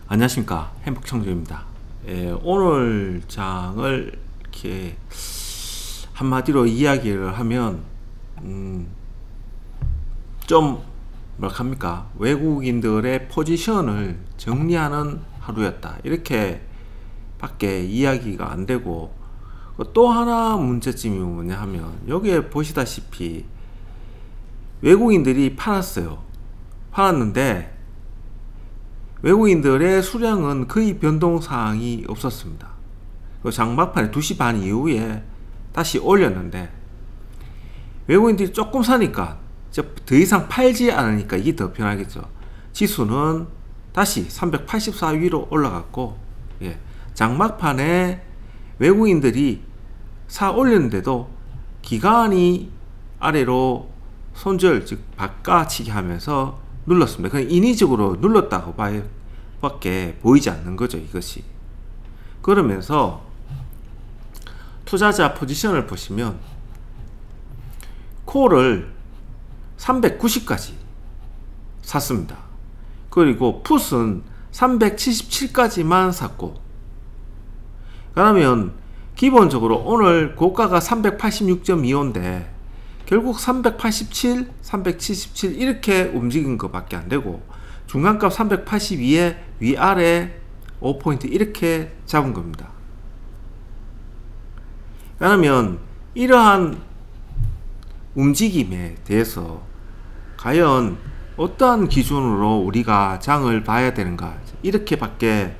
안녕하십니까, 행복청주입니다. 오늘 장을 이렇게 한마디로 이야기를 하면 좀 뭐랄까 외국인들의 포지션을 정리하는 하루였다, 이렇게 밖에 이야기가 안 되고, 또 하나 문제점이 뭐냐 하면, 여기에 보시다시피 외국인들이 팔았는데 외국인들의 수량은 거의 변동사항이 없었습니다. 장막판에 2시 반 이후에 다시 올렸는데, 외국인들이 조금 사니까 더 이상 팔지 않으니까 이게 더 편하겠죠. 지수는 다시 384 위로 올라갔고, 장막판에 외국인들이 사 올렸는데도 기관이 아래로 손절, 즉 바꿔치기 하면서 눌렀습니다. 그냥 인위적으로 눌렀다고 밖에 보이지 않는 거죠, 이것이. 그러면서 투자자 포지션을 보시면 콜을 390까지 샀습니다. 그리고 풋은 377까지만 샀고, 그러면 기본적으로 오늘 고가가 386.25인데 결국 387, 377 이렇게 움직인 것밖에 안 되고, 중간값 382에 위아래 5포인트 이렇게 잡은 겁니다. 그러면 이러한 움직임에 대해서 과연 어떠한 기준으로 우리가 장을 봐야 되는가, 이렇게 밖에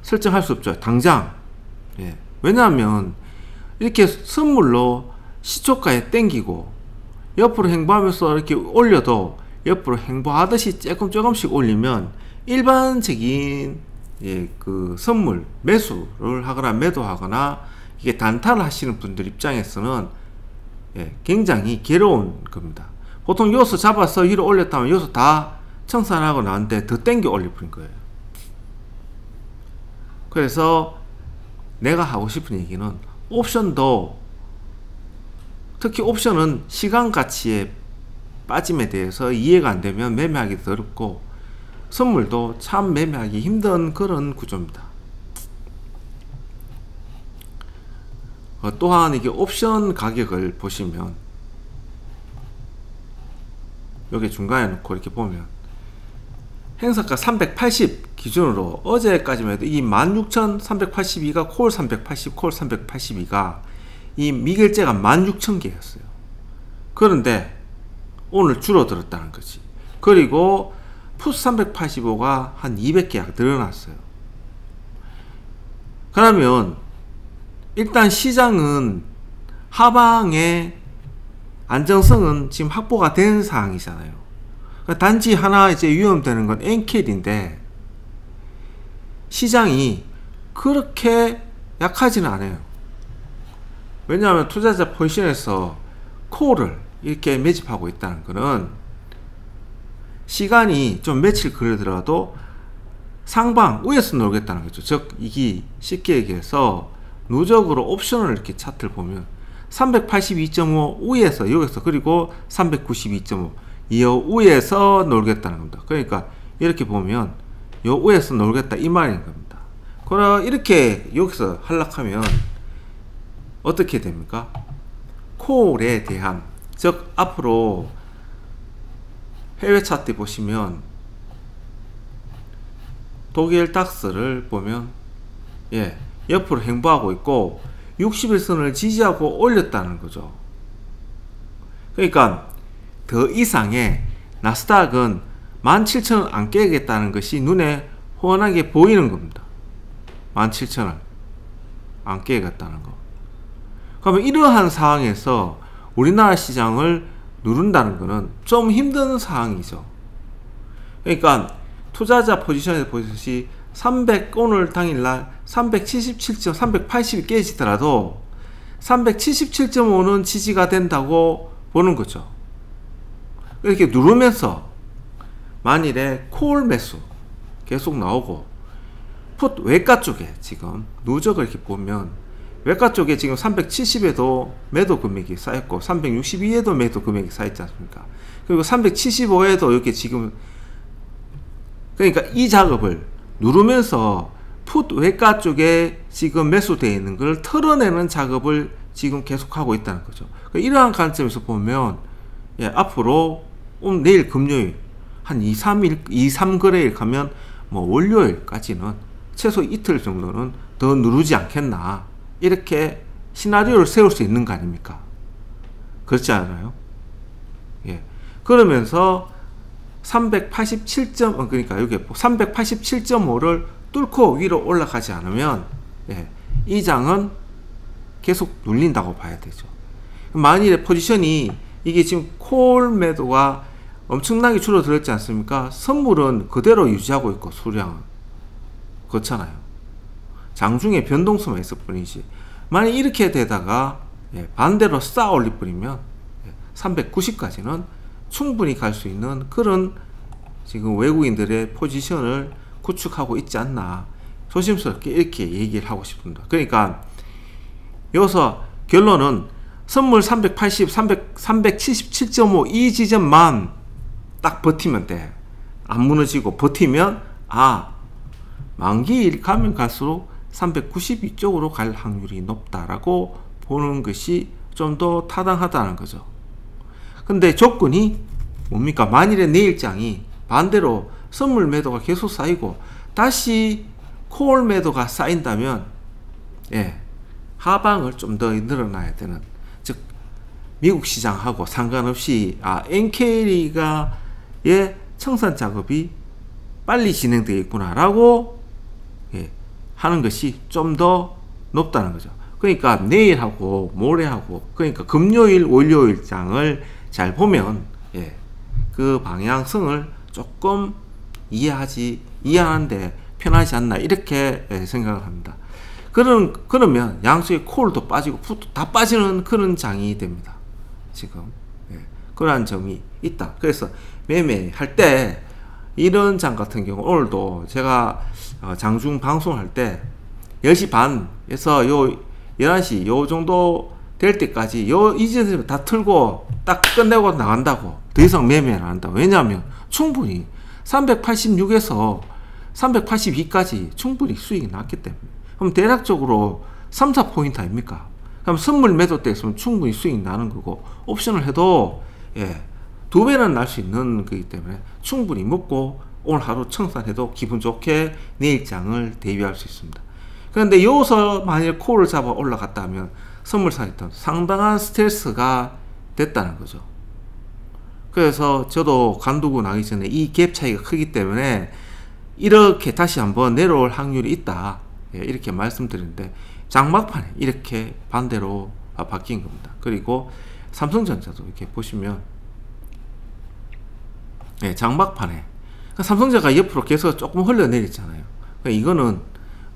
설정할 수 없죠, 당장. 왜냐하면 이렇게 선물로 시초가에 땡기고 옆으로 횡보하면서 이렇게 올려도 옆으로 횡보하듯이 조금씩 올리면 일반적인 그 선물 매수를 하거나 매도하거나 이게 단타를 하시는 분들 입장에서는 굉장히 괴로운 겁니다. 보통 여기서 잡아서 위로 올렸다면 여기서 다 청산하고 나는데 더 땡겨 올려버린 거예요. 그래서 내가 하고 싶은 얘기는, 옵션도, 특히 옵션은 시간 가치의 빠짐에 대해서 이해가 안 되면 매매하기 어렵고, 선물도 참 매매하기 힘든 그런 구조입니다. 또한 이게 옵션 가격을 보시면, 여기 중간에 놓고 이렇게 보면 행사가 380 기준으로 어제까지만 해도 이 16,382가 콜 380, 콜 382가 이 미결제가 16,000개였어요. 그런데 오늘 줄어들었다는 거지. 그리고 풋 385가 한 200개가 늘어났어요. 그러면 일단 시장은 하방의 안정성은 지금 확보가 된 상황이잖아요. 단지 하나 이제 위험되는 건 엔켈인데, 시장이 그렇게 약하지는 않아요. 왜냐하면 투자자 포지션에서 콜을 이렇게 매집하고 있다는 것은 시간이 좀 며칠 그러더라도 상방 위에서 놀겠다는 거죠. 즉 이게 쉽게 얘기해서 누적으로 옵션을 이렇게 차트를 보면 382.5 위에서 여기서, 그리고 392.5 이 위에서 놀겠다는 겁니다. 그러니까 이렇게 보면 요 위에서 놀겠다 이 말인 겁니다. 그럼 이렇게 여기서 하락하면 어떻게 됩니까? 콜에 대한, 즉 앞으로 해외 차트 보시면 독일 닥스를 보면 옆으로 횡보하고 있고 60일선을 지지하고 올렸다는 거죠. 그러니까 더 이상의 나스닥은 17,000원 안 깨겠다는 것이 눈에 훤하게 보이는 겁니다. 17,000원 안 깨겠다는 거. 그러면 이러한 상황에서 우리나라 시장을 누른다는 것은 좀 힘든 상황이죠. 그러니까 투자자 포지션에서 보듯이 300, 오늘 당일날 377점, 380이 깨지더라도 377.5는 지지가 된다고 보는 거죠. 이렇게 누르면서 만일에 콜 매수 계속 나오고, 풋 외가 쪽에 지금 누적을 이렇게 보면 외가 쪽에 지금 370에도 매도 금액이 쌓였고 362에도 매도 금액이 쌓였지 않습니까? 그리고 375에도 이렇게 지금, 그러니까 이 작업을 누르면서 풋 외가 쪽에 지금 매수되어 있는 걸 털어내는 작업을 지금 계속하고 있다는 거죠. 이러한 관점에서 보면 앞으로 내일 금요일 한 3거래일 가면 뭐 월요일까지는 최소 이틀 정도는 더 누르지 않겠나, 이렇게 시나리오를 세울 수 있는 거 아닙니까? 그렇지 않아요? 그러면서 387점, 그러니까 여기 387.5를 뚫고 위로 올라가지 않으면 이 장은 계속 눌린다고 봐야 되죠. 만일에 포지션이 이게 지금 콜 매도가 엄청나게 줄어들었지 않습니까? 선물은 그대로 유지하고 있고 수량은 그렇잖아요. 장중에 변동수만 있을 뿐이지, 만약 이렇게 되다가 반대로 쌓아 올릴 뿐이면 390까지는 충분히 갈 수 있는 그런 지금 외국인들의 포지션을 구축하고 있지 않나, 조심스럽게 이렇게 얘기를 하고 싶습니다. 그러니까 여기서 결론은 선물 380, 377.5 이 지점만 딱 버티면 돼. 안 무너지고 버티면 만기 가면 갈수록 392 쪽으로 갈 확률이 높다라고 보는 것이 좀 더 타당하다는 거죠. 근데 조건이 뭡니까? 만일에 내일장이 반대로 선물 매도가 계속 쌓이고 다시 콜 매도가 쌓인다면 하방을 좀 더 늘어나야 되는, 즉 미국 시장하고 상관없이 엔캐리가의 청산 작업이 빨리 진행되어 있구나 라고 하는 것이 좀 더 높다는 거죠. 그러니까 내일하고 모레하고, 그러니까 금요일 월요일 장을 잘 보면 그 방향성을 조금 이해하는데 편하지 않나, 이렇게 생각을 합니다. 그러면 양쪽에 콜도 빠지고 풋도 다 빠지는 그런 장이 됩니다. 지금 그러한 점이 있다. 그래서 매매할 때 이런 장 같은 경우, 오늘도 제가 장중 방송할 때 10시 반에서 11시 요 정도 될 때까지 이제는 다 틀고 딱 끝내고 나간다고, 더 이상 매매를 안 한다고. 왜냐하면 충분히 386에서 382까지 충분히 수익이 났기 때문에. 그럼 대략적으로 3, 4포인트 아닙니까? 그럼 선물 매도 때 있으면 충분히 수익 나는 거고, 옵션을 해도 2배는 날 수 있는 거기 때문에 충분히 먹고 오늘 하루 청산해도 기분 좋게 내일장을 대비할 수 있습니다. 그런데 여기서 만약 콜을 잡아 올라갔다 하면 선물상에도 상당한 스트레스가 됐다는 거죠. 그래서 저도 관두고 나기 전에 이 갭 차이가 크기 때문에 이렇게 다시 한번 내려올 확률이 있다, 이렇게 말씀드리는데 장막판에 이렇게 반대로 바뀐 겁니다. 그리고 삼성전자도 이렇게 보시면 장막판에 삼성전자가 옆으로 계속 조금 흘러내렸잖아요. 이거는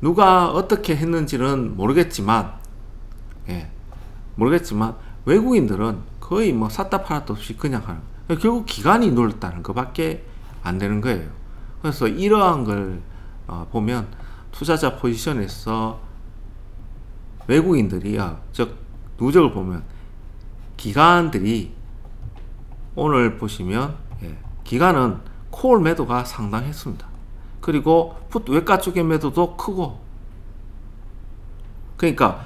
누가 어떻게 했는지는 모르겠지만 외국인들은 거의 뭐 샀다 팔았다 없이 그냥 하는, 결국 기간이 눌렀다는 것밖에 안 되는 거예요. 그래서 이러한 걸 보면 투자자 포지션에서 외국인들이 즉 누적을 보면 기관들이 오늘 보시면 기관은 콜 매도가 상당했습니다. 그리고 풋 외가 쪽의 매도도 크고, 그러니까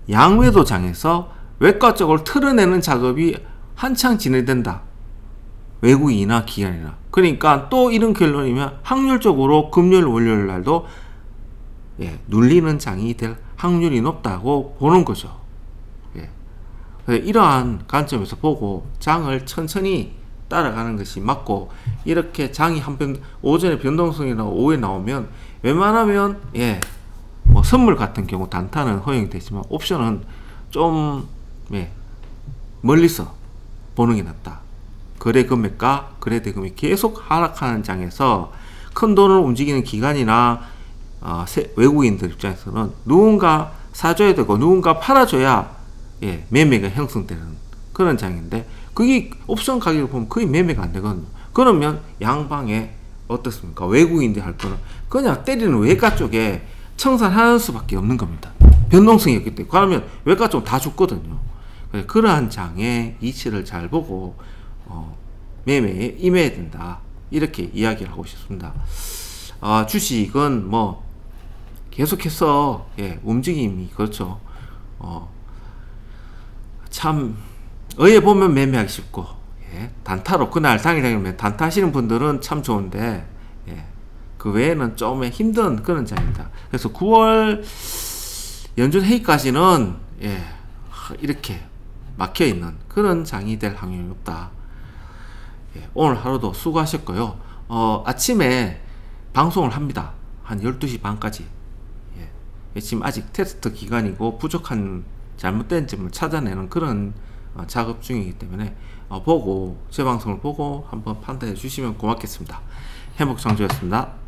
양매도장에서 외가 쪽을 털어내는 작업이 한창 진행된다, 외국인이나 기관이나. 그러니까 또 이런 결론이면 확률적으로 금요일 월요일 날도 눌리는 장이 될 확률이 높다고 보는 거죠. 이러한 관점에서 보고 장을 천천히 따라가는 것이 맞고, 이렇게 장이 한편 오전에 변동성이 나오고 오후에 나오면 웬만하면 뭐 선물 같은 경우 단타는 허용이 되지만 옵션은 좀 멀리서 보는 게 낫다. 거래 금액과 거래 대금이 계속 하락하는 장에서 큰 돈을 움직이는 기관이나 외국인들 입장에서는 누군가 사줘야 되고 누군가 팔아줘야 매매가 형성되는 그런 장인데, 그게 옵션 가격을 보면 거의 매매가 안 되거든요. 그러면 양방에 어떻습니까? 외국인들이 할 거는 그냥 때리는 외가 쪽에 청산하는 수밖에 없는 겁니다. 변동성이 있기 때문에. 그러면 외가 쪽 다 죽거든요. 그러한 장의 이치를 잘 보고 매매에 임해야 된다, 이렇게 이야기를 하고 싶습니다. 주식은 뭐 계속해서 움직임이 그렇죠. 참 의에 보면 매매하기 쉽고 단타로 그날 당일에 단타 하시는 분들은 참 좋은데 그 외에는 좀 힘든 그런 장입니다. 그래서 9월 연준 회의까지는 이렇게 막혀있는 그런 장이 될 확률이 높다. 오늘 하루도 수고하셨고요. 아침에 방송을 합니다. 한 12시 반까지. 지금 아직 테스트 기간이고 부족한 잘못된 점을 찾아내는 그런 작업 중이기 때문에 보고 제 방송을 보고 한번 판단해 주시면 고맙겠습니다. 행복상조였습니다.